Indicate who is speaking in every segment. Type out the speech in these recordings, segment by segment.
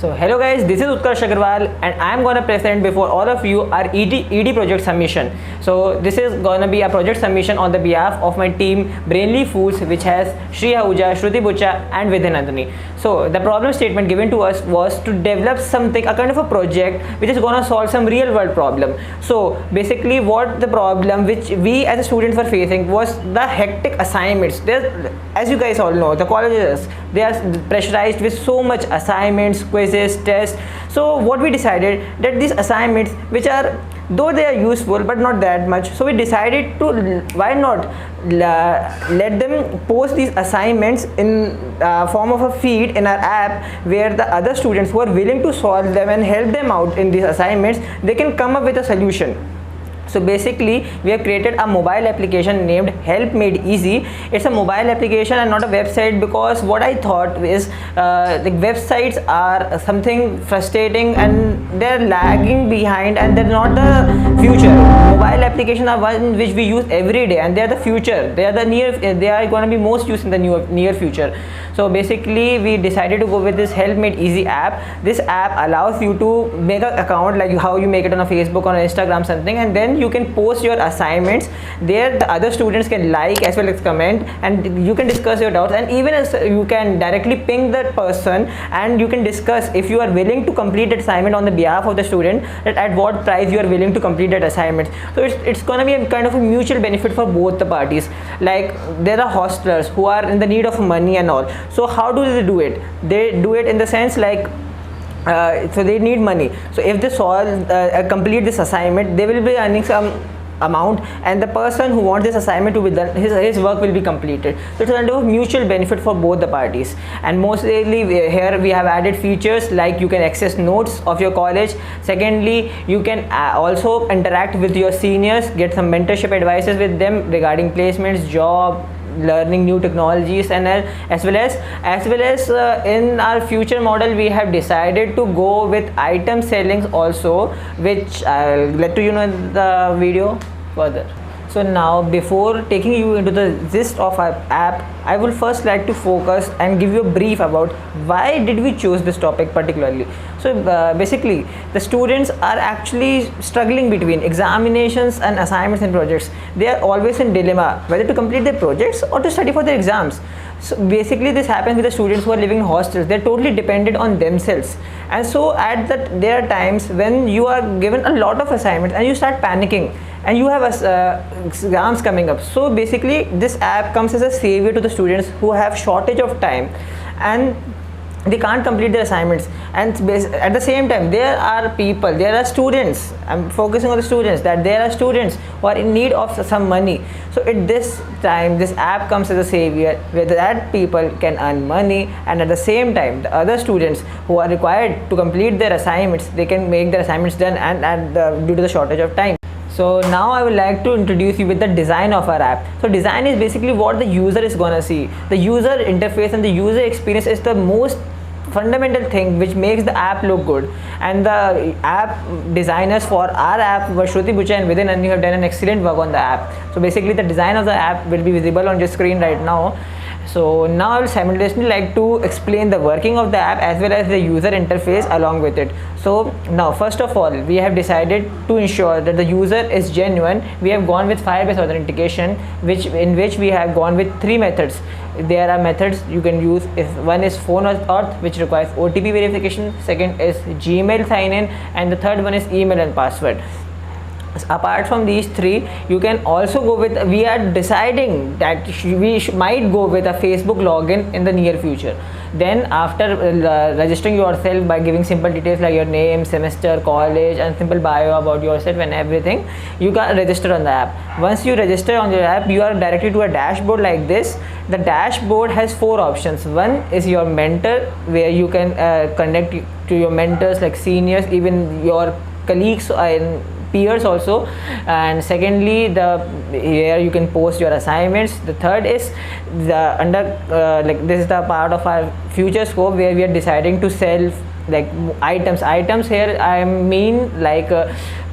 Speaker 1: So hello guys, this is Utkarsh Agarwal and I am gonna present before all of you our ED project submission. So this is gonna be a project submission on the behalf of my team Brainly Foods, which has Shri Ahuja, Shruti Bucha and Vidyanandani. So the problem statement given to us was to develop something, a kind of a project which is gonna solve some real world problem. So basically what the problem which we as students were facing was the hectic assignments. As you guys all know, the colleges, they are pressurized with so much assignments, quizzes, tests. So what we decided, that these assignments, which are, though they are useful but not that much, so we decided to why not let them post these assignments in form of a feed in our app, where the other students who are willing to solve them and help them out in these assignments, they can come up with a solution. So basically we have created a mobile application named Help Made Easy. It's a mobile application and not a website, because what I thought is the websites are something frustrating and they're lagging behind and they're not the future. Mobile applications are one which we use every day and they are the future. They are going to be most used in the near future. So basically we decided to go with this Help Made Easy app. This app allows you to make an account like how you make it on a Facebook or Instagram something, and then you can post your assignments there. The other students can like as well as comment, and you can discuss your doubts, and even as you can directly ping that person and you can discuss if you are willing to complete that assignment on the behalf of the student, that at what price you are willing to complete that assignment. So it's going to be a kind of a mutual benefit for both the parties. Like there are hostlers who are in the need of money and all. So how do they do it? They do it in the sense like so they need money. So if they solve complete this assignment, they will be earning some amount, and the person who wants this assignment to be done, his work will be completed. So it's a kind of mutual benefit for both the parties. And mostly here we have added features like you can access notes of your college. Secondly, you can also interact with your seniors, get some mentorship advices with them regarding placements, job, learning new technologies, and as well as in our future model we have decided to go with item sellings also, which I'll let to you know in the video further. So now, before taking you into the gist of our app, I will first like to focus and give you a brief about why did we choose this topic particularly. So basically the students are actually struggling between examinations and assignments and projects. They are always in dilemma whether to complete their projects or to study for their exams. So basically this happens with the students who are living in hostels. They're totally dependent on themselves, and so there are times when you are given a lot of assignments and you start panicking and you have exams coming up. So basically this app comes as a savior to the students who have shortage of time and they can't complete their assignments. And at the same time there are students, I'm focusing on the students, that there are students who are in need of some money. So at this time this app comes as a savior, where that people can earn money, and at the same time the other students who are required to complete their assignments, they can make their assignments done and due to the shortage of time. So now I would like to introduce you with the design of our app. So design is basically what the user is gonna see. The user interface and the user experience is the most fundamental thing which makes the app look good. And the app designers for our app were Shruti Bucha and Vidyanandani, have done an excellent work on the app. So basically the design of the app will be visible on your screen right now. So now I will simultaneously like to explain the working of the app as well as the user interface along with it. So now first of all, we have decided to ensure that the user is genuine. We have gone with Firebase authentication, in which we have gone with 3 methods. There are methods you can use. If one is phone auth, which requires OTP verification, second is Gmail sign in, and the third one is email and password. Apart from these 3, you can also go with, we are deciding that we might go with a Facebook login in the near future. Then after registering yourself by giving simple details like your name, semester, college, and simple bio about yourself and everything, you can register on the app. Once you register on your app, you are directed to a dashboard like this. The dashboard has 4 options. One is your mentor, where you can connect to your mentors like seniors, even your colleagues and peers also. And secondly, the here you can post your assignments. The third is the under like this is the part of our future scope where we are deciding to sell like items here. I mean like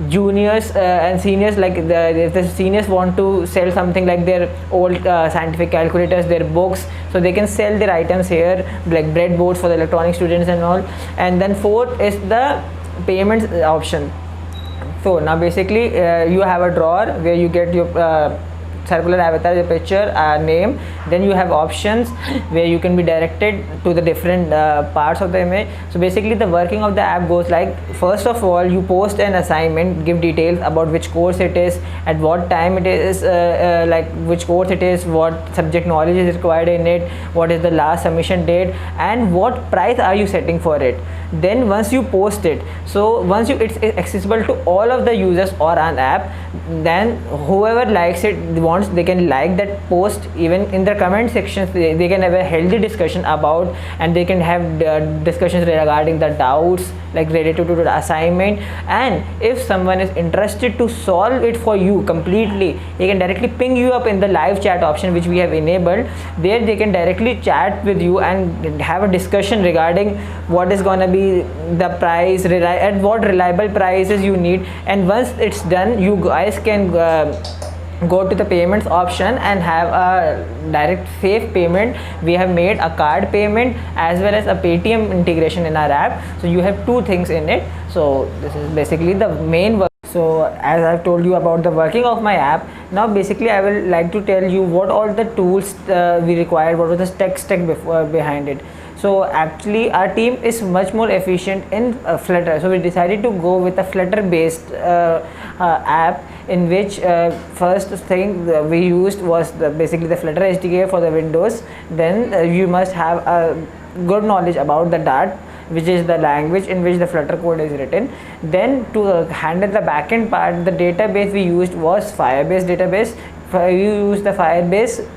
Speaker 1: juniors and seniors, like if the seniors want to sell something like their old scientific calculators, their books, so they can sell their items here, like breadboards for the electronic students and all. And then fourth is the payments option. So now basically you have a drawer where you get your circular avatar, your picture, name. Then you have options where you can be directed to the different parts of the image. So basically the working of the app goes like, first of all you post an assignment, give details about which course it is, at what time it is, like which course it is, what subject knowledge is required in it, what is the last submission date, and what price are you setting for it. Then once you post it, so once it's accessible to all of the users or an app, then whoever likes it wants, they can like that post. Even in the comment sections they can have a healthy discussion about, and they can have discussions regarding the doubts like related to the assignment. And if someone is interested to solve it for you completely, they can directly ping you up in the live chat option which we have enabled. There they can directly chat with you and have a discussion regarding what is going to be the price, at what reliable prices you need. And once it's done, you guys can go to the payments option and have a direct safe payment. We have made a card payment as well as a Paytm integration in our app, so you have two things in it. So this is basically the main work. So as I've told you about the working of my app, now basically I will like to tell you what all the tools we required, what was the tech stack behind it. So actually our team is much more efficient in Flutter, so we decided to go with a Flutter based app, in which first thing we used was basically the Flutter SDK for the Windows. Then you must have a good knowledge about the Dart, which is the language in which the Flutter code is written. Then to handle the backend part, the database we used was Firebase database. We used the Firebase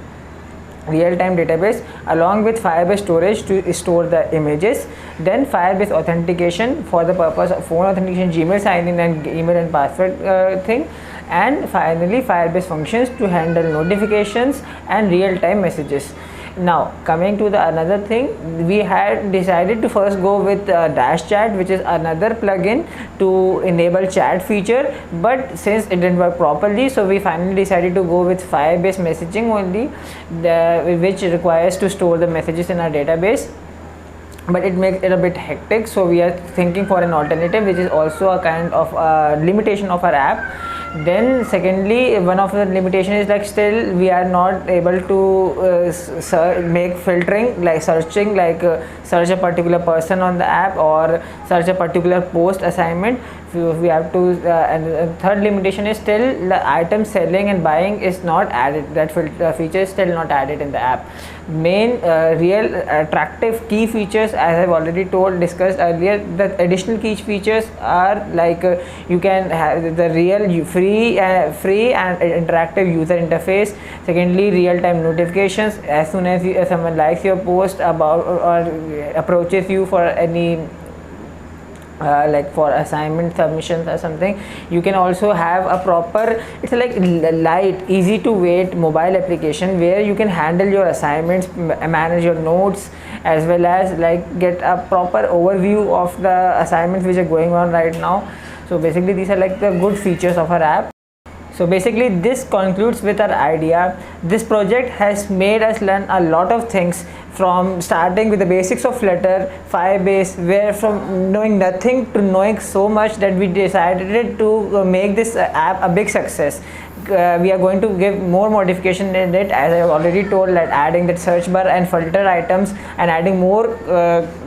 Speaker 1: real-time database along with Firebase storage to store the images. Then Firebase authentication for the purpose of phone authentication, Gmail sign-in and email and password thing. And finally Firebase functions to handle notifications and real-time messages. Now coming to the another thing, we had decided to first go with Dash Chat, which is another plugin to enable chat feature, but since it didn't work properly, so we finally decided to go with Firebase messaging only, which requires to store the messages in our database, but it makes it a bit hectic. So we are thinking for an alternative, which is also a kind of limitation of our app. Then secondly, one of the limitation is like still we are not able to make filtering, like searching, like search a particular person on the app or search a particular post assignment. We have to and third limitation is still the item selling and buying is not added. That feature is still not added in the app. Main real attractive key features, as I've already discussed earlier, the additional key features are like you can have the real free and interactive user interface. Secondly, real-time notifications. As soon as someone likes your post about or approaches you for any like for assignment submissions or something, you can also have a proper, it's like light, easy to wait mobile application where you can handle your assignments, manage your notes, as well as like get a proper overview of the assignments which are going on right now. So basically these are like the good features of our app. So basically this concludes with our idea. This project has made us learn a lot of things, from starting with the basics of Flutter, Firebase, where from knowing nothing to knowing so much that we decided to make this app a big success. We are going to give more modification in it, as I have already told, like adding that search bar and filter items and adding more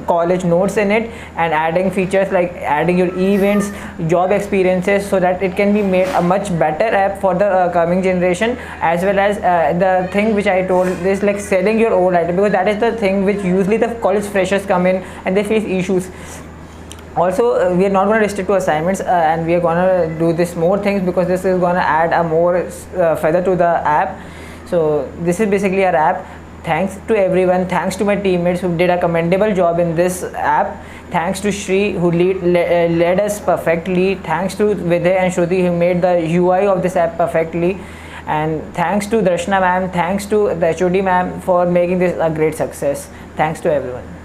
Speaker 1: college notes in it, and adding features like adding your events, job experiences, so that it can be made a much better app for the coming generation. As well as the thing which I told is like selling your old item, because that is the thing which usually the college freshers come in and they face issues. Also we are not going to restrict to assignments and we are going to do this more things, because this is going to add a more feather to the app. So this is basically our app. Thanks to everyone. Thanks to my teammates who did a commendable job in this app. Thanks to Shri who led us perfectly. Thanks to Vidya and Shruti who made the UI of this app perfectly. And thanks to Darshana ma'am, thanks to the HOD ma'am for making this a great success. Thanks to everyone.